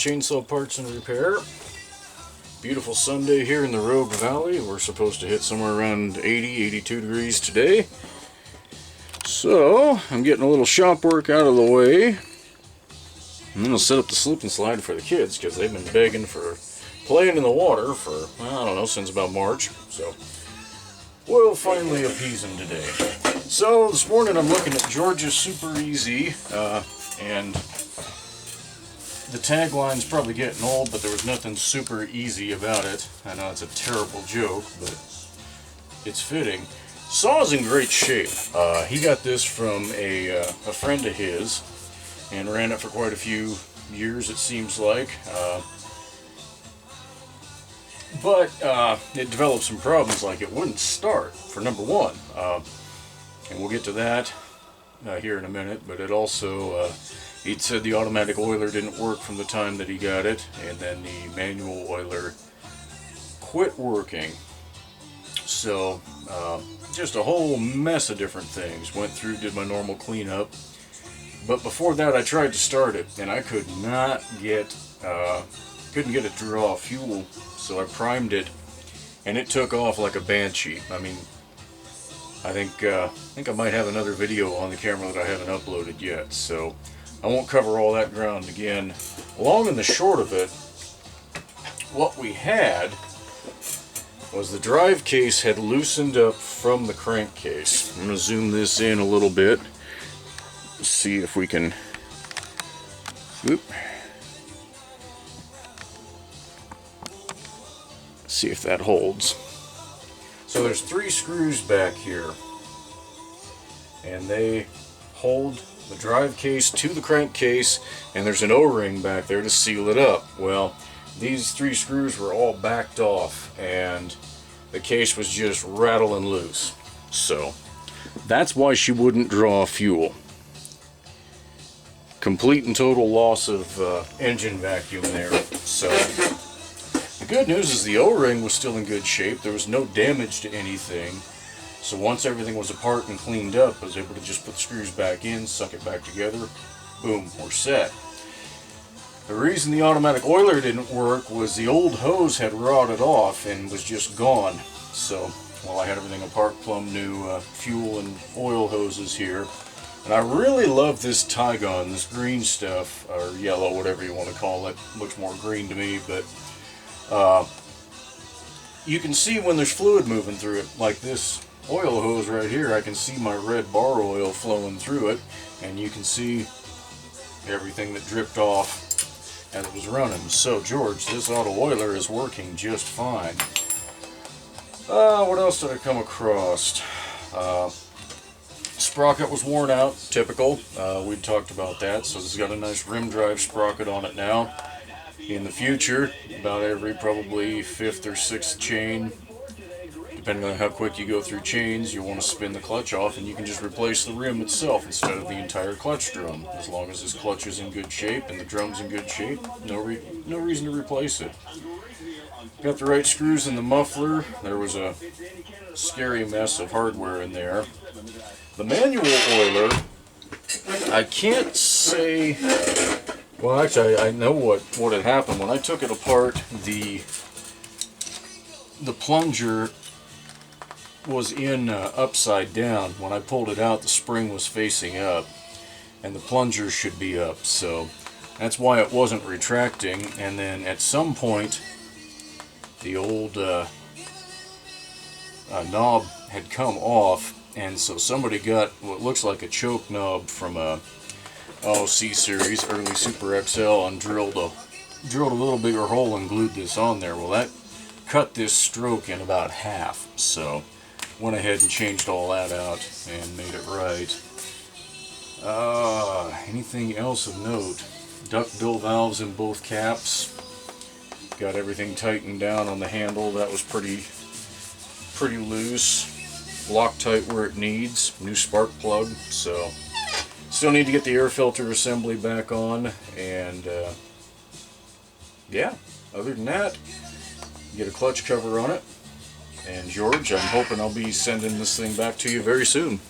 Chainsaw Parts and Repair. Beautiful Sunday here in the Rogue Valley. We're supposed to hit somewhere around 80, 82 degrees today. So, I'm getting a little shop work out of the way. And then I'll set up the slip and slide for the kids because they've been begging for playing in the water for, I don't know, since about March. So, we'll finally appease them today. So, this morning I'm looking at George's Super Easy, and the tagline's probably getting old, but there was nothing super easy about it. I know it's a terrible joke, but it's fitting. Saw's in great shape. He got this from a friend of his and ran it for quite a few years, it seems like. But it developed some problems, like it wouldn't start, for number one. And we'll get to that here in a minute, but it also... He'd said the automatic oiler didn't work from the time that he got it, and then the manual oiler quit working. So, just a whole mess of different things. Went through, did my normal cleanup. But before that, I tried to start it, and I could not get, couldn't get it to draw fuel. So I primed it, and it took off like a banshee. I mean, I think I might have another video on the camera that I haven't uploaded yet. So I won't cover all that ground again. Long and the short of it, what we had was the drive case had loosened up from the crankcase. I'm going to zoom this in a little bit. See if we can... Oop. See if that holds. So there's 3 screws back here, and they hold the drive case to the crankcase, and there's an O-ring back there to seal it up. Well, these 3 screws were all backed off, and the case was just rattling loose. So that's why she wouldn't draw fuel. Complete and total loss of engine vacuum there. So the good news is the O-ring was still in good shape. There was no damage to anything. So once everything was apart and cleaned up, I was able to just put the screws back in, suck it back together, boom, we're set. The reason the automatic oiler didn't work was the old hose had rotted off and was just gone. So while I had everything apart, plumb new fuel and oil hoses here. And I really love this Tygon, this green stuff, or yellow, whatever you want to call it. Looks more green to me, but you can see when there's fluid moving through it, like this oil hose right here. I can see my red bar oil flowing through it, and you can see everything that dripped off as it was running. So George, this auto oiler is working just fine. What else did I come across? Sprocket was worn out, typical. We talked about that, so this has got a nice rim drive sprocket on it now. In the future, about every probably 5th or 6th chain, depending on how quick you go through chains, you'll want to spin the clutch off, and you can just replace the rim itself instead of the entire clutch drum. As long as this clutch is in good shape and the drum's in good shape, no reason to replace it. Got the right screws in the muffler. There was a scary mess of hardware in there. The manual oiler, I can't say... Well, actually, I know what had happened. When I took it apart, the plunger was in upside down. When I pulled it out, the spring was facing up, and the plunger should be up. So that's why it wasn't retracting. And then at some point, the old knob had come off, and so somebody got what looks like a choke knob from a C-Series, early Super XL, and drilled a little bigger hole and glued this on there. Well, that cut this stroke in about half, so went ahead and changed all that out and made it right. Anything else of note? Duckbill valves in both caps. Got everything tightened down on the handle. That was pretty loose. Loctite where it needs. New spark plug. So still need to get the air filter assembly back on, and yeah, other than that, get a clutch cover on it. And George, I'm hoping I'll be sending this thing back to you very soon.